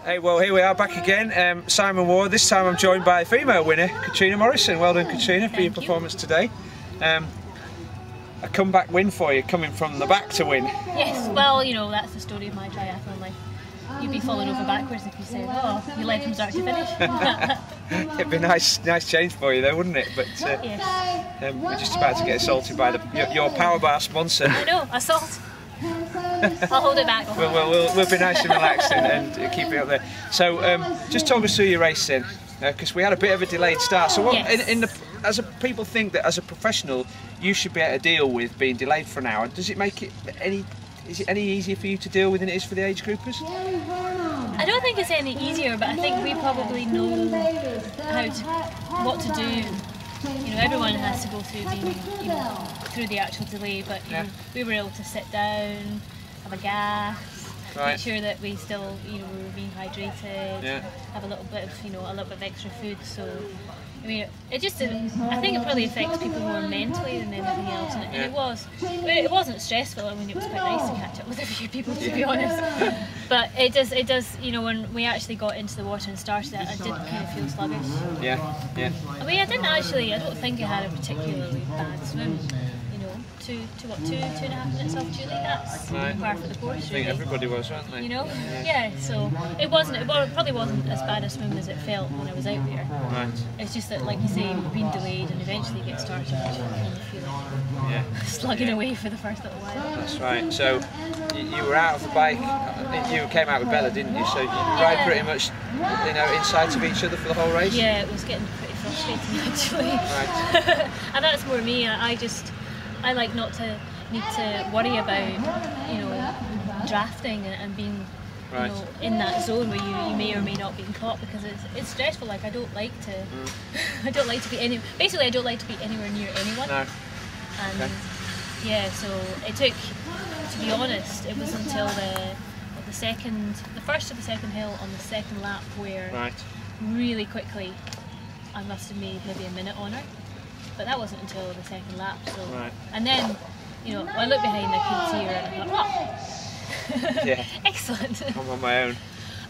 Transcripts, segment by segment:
Hey, well, here we are back again. Simon Ward. This time I'm joined by a female winner, Cat Morrison. Well done, Katrina, for your performance today. A comeback win for you, coming from the back to win. Yes, well, you know, that's the story of my triathlon life. You'd be falling over backwards if you said, oh, you led from start to finish. It'd be a nice change for you though, wouldn't it? But yes. We're just about to get assaulted by your Power Bar sponsor. I know, assault. I'll hold it back. We'll be nice and relaxed and keep it up there. So just talk us through your race then, because we had a bit of a delayed start. So what, yes. People think that as a professional you should be able to deal with being delayed for an hour. Does it make it is it any easier for you to deal with than it is for the age groupers? I don't think it's any easier, but I think we probably know what to do. You know, everyone has to go through through the actual delay, but you know, we were able to sit down, have a gas, make sure that we still, you know, we were being hydrated, have a little bit of extra food. So, I mean, it just didn't. I think it probably affects people more mentally than anything else, and it wasn't stressful. I mean, it was quite nice to catch up with a few people, to be honest. But it does. You know, when we actually got into the water and started it, I did kind of feel sluggish. Yeah. I mean, I don't think I had a particularly bad swim. You know, 2.5 minutes off Julie. That's par for the course. I think everybody was, weren't they? You know, so it probably wasn't as bad a swim as it felt when I was out there. Right. It's just that, like you say, we've been delayed and eventually get started, and you feel like slugging away for the first little while. That's right. So you were out of the bike. You came out with Bella, didn't you? So you ride pretty much, you know, inside of each other for the whole race. Yeah, it was getting pretty frustrating actually. Right. And that's more me. I like not to need to worry about, you know, drafting and being, you know, in that zone where you may or may not be caught, because it's stressful. Like, I don't like to I don't like to be anywhere near anyone. No. And so it took, to be honest, it was until the first of the second hill on the second lap where really quickly I must have made maybe a minute on her. But that wasn't until the second lap. So, and then, you know, I looked behind, I couldn't see her, and I thought, oh, excellent. I'm on my own.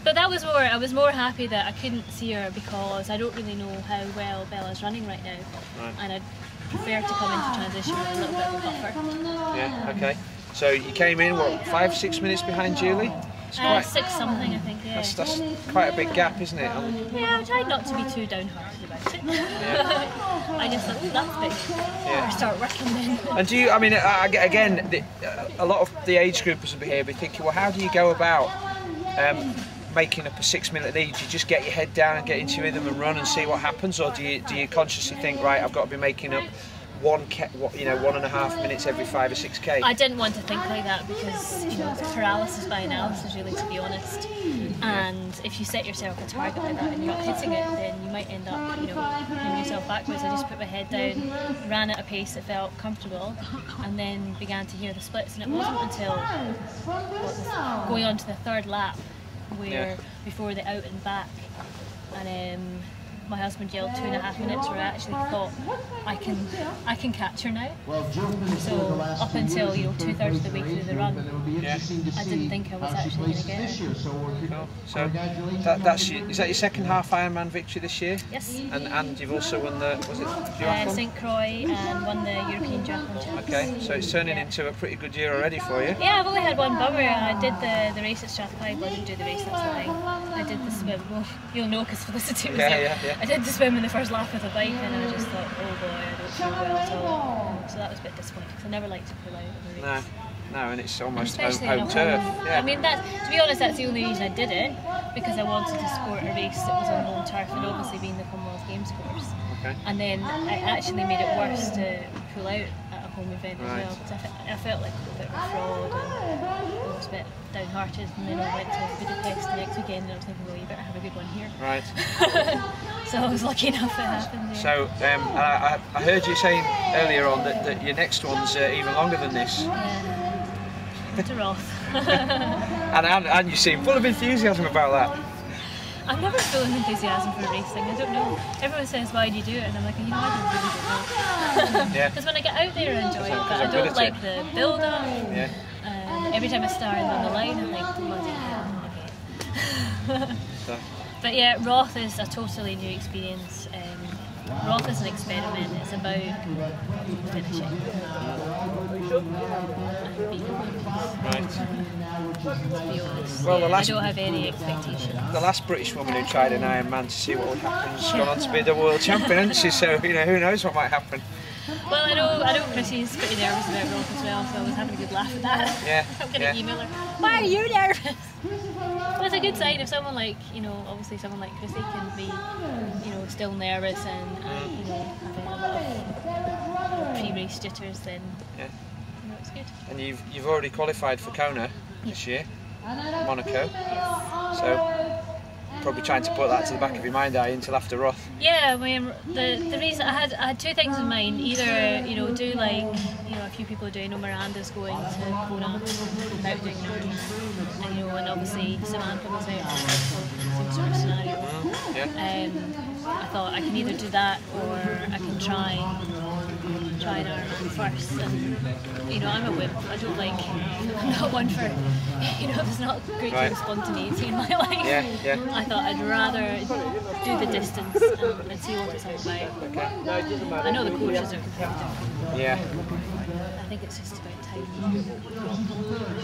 But that was I was more happy that I couldn't see her, because I don't really know how well Bella's running right now, and I'd prefer to come into transition with a little bit of a buffer. Yeah. Okay. So you came in, what, 5-6 minutes behind Julie? 6 something, I think. Yeah. That's quite a big gap, isn't it? Yeah, I tried not to be too downhearted about it. I just thought, that's big. I'll start working then. And do you? I mean, again, a lot of the age groupers will be thinking, well, how do you go about making up a 6-minute lead? Do you just get your head down and get into your rhythm and run and see what happens, or do you consciously think, right, I've got to be making up 1.5 minutes every 5 or 6k? I didn't want to think like that, because, you know, it's paralysis by analysis, really, to be honest. And if you set yourself a target like that and you're not hitting it, then you might end up, you know, moving yourself backwards. I just put my head down, ran at a pace that felt comfortable, and then began to hear the splits. And it wasn't until going on to the third lap, where before the out and back, and my husband yelled 2.5 minutes, where I actually thought, I can catch her now. So up until, you know, 2/3 of the way through the run, I didn't think I was actually going to get her. Cool. So is that your second half Ironman victory this year? Yes. And you've also won the duathlon? St. Croix, and won the European Duathlon Champs. Okay, so it's turning into a pretty good year already for you. Yeah, I've only had one bummer. I did the race at Strathclyde, but I didn't do the race, that's the thing. I did the swim. Well, you'll know because Felicity was there. I did the swim in the first lap with a bike, and I just thought, oh boy, I don't feel well at all. So that was a bit disappointing, because I never like to pull out of a race. No, and it's almost home turf. Yeah. I mean, to be honest, that's the only reason I did it, because I wanted to score a race that was on home turf, and obviously being the Commonwealth Games course. Okay. And then I actually made it worse to pull out at a home event as well, because I felt like a bit of a fraud, and I was a bit downhearted, and then I went to Budapest the next weekend, and I was thinking, well, you better have a good one here. Right. So I was lucky enough it happened. Yeah. So I heard you saying earlier on that your next one's even longer than this. It's a Roth. and you seem full of enthusiasm about that. I'm never full of enthusiasm for racing. I don't know. Everyone says, why do you do it? And I'm like, you know, I really don't know. Because when I get out there, I enjoy it, but I don't like the build-up. Every time I start on the line, I'm like, bloody hell, okay. So. But yeah, Roth is a totally new experience. Roth is an experiment. It's about finishing and being in one piece. Right. To be honest, Well, I don't have any expectations. The last British woman who tried an Ironman to see what would happen has gone on to be the world champion, hasn't she? So who knows what might happen. Well, I know Chrissy's pretty nervous about Roth as well, so I was having a good laugh at that. Yeah. I'm going to email her, why are you nervous? Well, it's a good sign if someone like, obviously someone like Chrissy can be, still nervous and having a lot of pre-race jitters, then it's good. And you've already qualified for Kona this year, Monaco. Yes. So probably trying to put that to the back of your mind, until after Roth. Yeah, I mean, the reason I had two things in mind. Either do like a few people are doing. Miranda's going to Kona without doing nose, and obviously Samantha was out in the same sort of scenario. I thought I can either do that or I can try an Ironman first. And I'm a wimp. I'm not one for there's not great deal of spontaneity in my life. Yeah. I thought I'd rather do the distance and see what it's all about. Okay. I know the coaches are competitive. Yeah. I think it's just about time.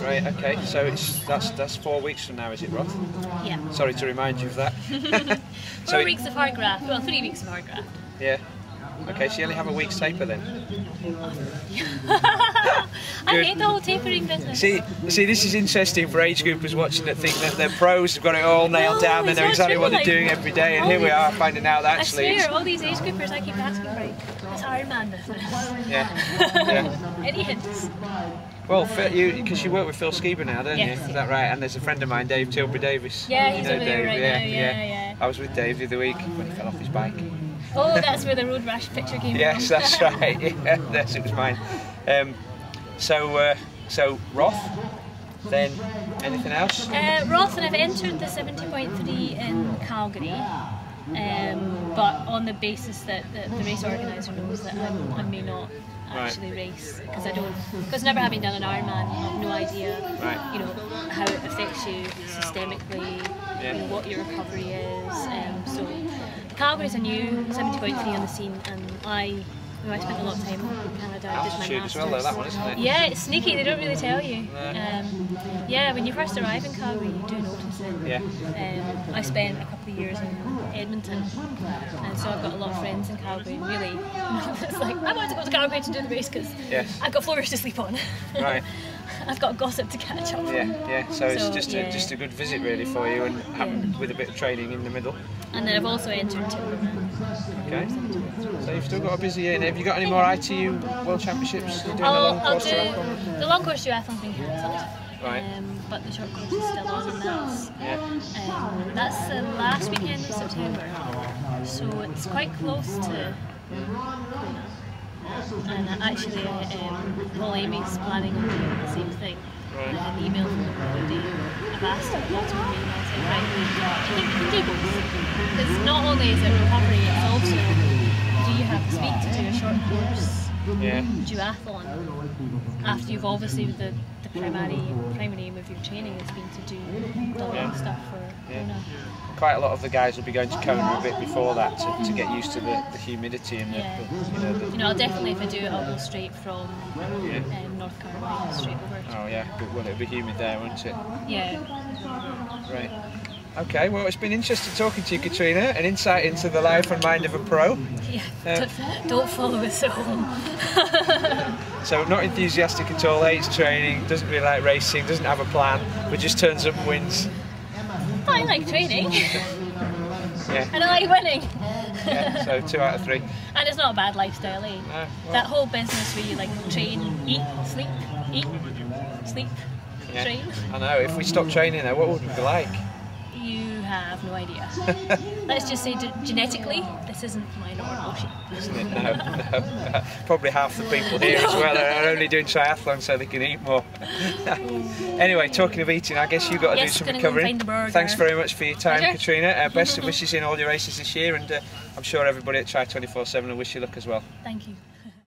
Right. Okay. So that's 4 weeks from now, is it, Roth? Yeah. Sorry to remind you of that. 4 weeks of hard graft. Well, 3 weeks of hard graft. Yeah. Okay, so you only have a week's taper then? I hate the whole tapering business. See, this is interesting for age groupers watching that think that their pros have got it all nailed down, they know exactly what they're doing every day, and here we are finding out that actually... I swear, all these age groupers I keep asking, right, it's Ironman business. Yeah. Any hints? Well, because you work with Phil Skeeber now, don't Yes. you? Is that right? And there's a friend of mine, Dave Tilbury Davis. Yeah, he's over there Dave, right now, yeah. I was with Dave the other week when he fell off his bike. Oh, that's where the road rash picture came from. Yes, that's right. Yeah, it was mine. So Roth. Then anything else? Roth, and I've entered the 70.3 in Calgary, but on the basis that the race organiser knows that I may not actually race because never having done an Ironman, you have no idea, how it affects you systemically, what your recovery is. So Calgary's a new 70.3 on the scene, and I spent a lot of time in Canada. Altitude did my as well, though, that one, isn't it? Yeah, it's sneaky. They don't really tell you. When you first arrive in Calgary, you do notice it. Yeah. I spent a couple of years in Edmonton, and so I've got a lot of friends in Calgary. And really, it's like I want to go to Calgary to do the race because I've got floors to sleep on. Right. I've got gossip to catch up. Yeah. So it's just a good visit really for you, and with a bit of training in the middle. And then I've also entered Timberman. Okay. So you've still got a busy year. Have you got any more ITU World Championships? You're doing I'll do the long course duathlon's been cancelled. Right. But the short course is still on, and that's the last weekend of September. So it's quite close to. And actually, Paul Amy's planning on doing the same thing. Right. I had an email from him the other day. I've asked him what to me, and I said, right, do you think you can do both? Because not only is it recovery, it's also do you have the speed to do a short course duathlon after you've obviously the primary aim of your training has been to do the long stuff for Kona. Quite a lot of the guys will be going to Kona a bit before that to get used to the humidity and I'll definitely, if I do it, I'll go straight from North Carolina straight over. Oh yeah, well it'll be humid there, won't it? Yeah. Right. Okay, well it's been interesting talking to you, Katrina, an insight into the life and mind of a pro. Yeah, don't follow us at home. So not enthusiastic at all, hates training, doesn't really like racing, doesn't have a plan, but just turns up and wins. I like training. Yeah. And I like winning. Yeah, so 2 out of 3. And it's not a bad lifestyle, eh? No, well, that whole business where you like train, eat, sleep, train. I know, if we stopped training though, what would we be like? You have no idea. Let's just say genetically, this isn't my normal shape. Isn't it? No. Probably half the people here as well are only doing triathlon so they can eat more. Anyway, talking of eating, I guess you've got to do some recovering. Thanks very much for your time, Katrina. Best of wishes in all your races this year, and I'm sure everybody at Tri 24/7 will wish you luck as well. Thank you.